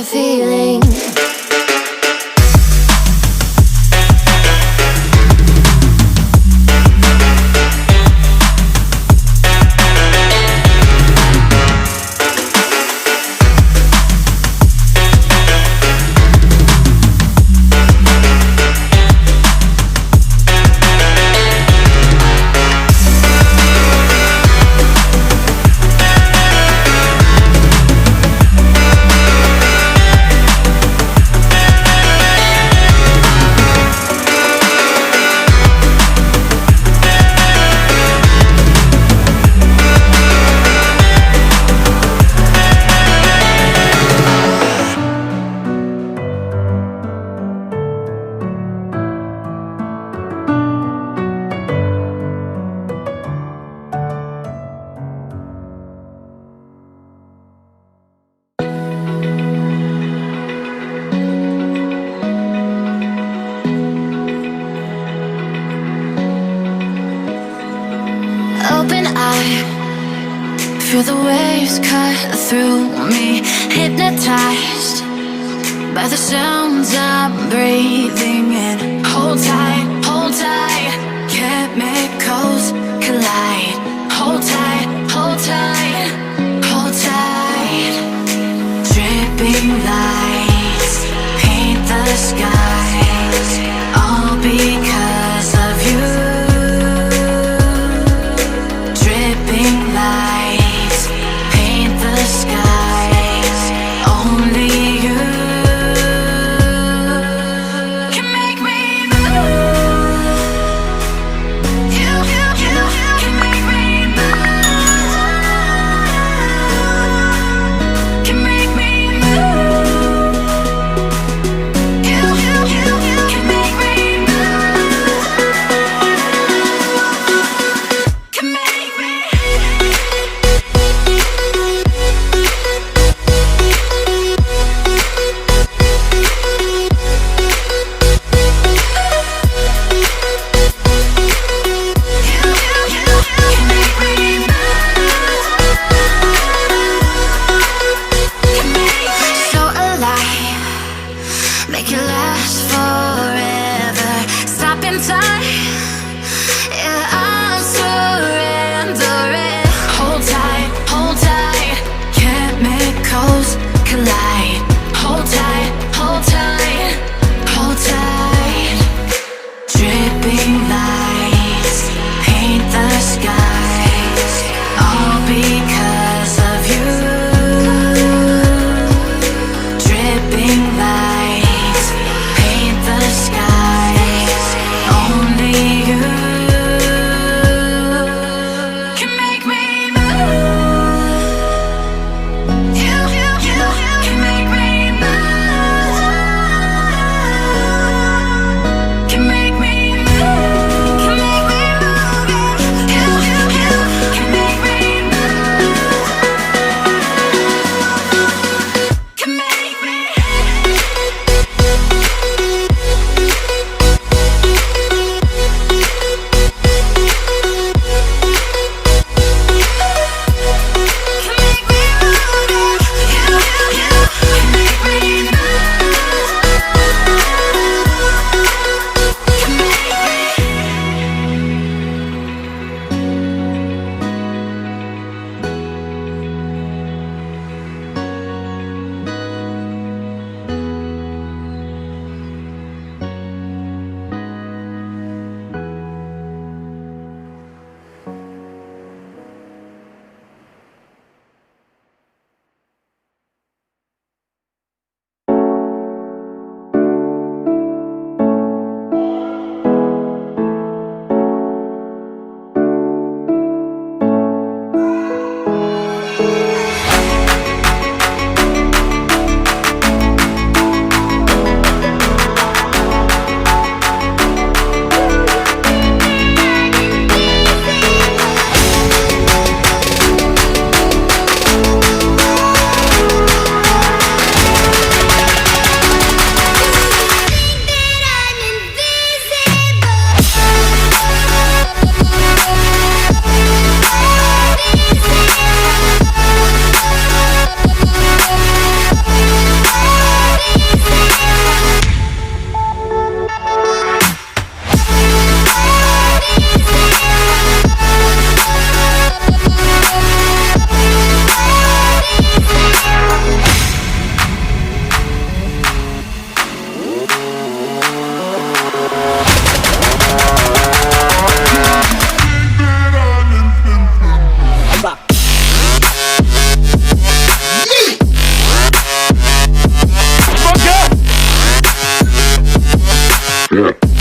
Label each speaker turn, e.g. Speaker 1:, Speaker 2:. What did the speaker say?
Speaker 1: the feeling. Open eye, feel the waves cut through me, hypnotized by the sounds I'm breathing in. Hold tight, chemicals collide. Hold tight, hold tight, hold tight. Dripping lights paint the skies, all because of you. Lights paint the skies, only you can make me move. You can make me move. Can make me move. You can make me move. Can make me. Make it last forever. Stop in time. Yeah, I'm surrendering. Hold tight. Chemicals collide. Hold tight, hold tight, hold tight. Dripping lights paint the skies, all because of you. Dripping lights paint the skies, only
Speaker 2: do it.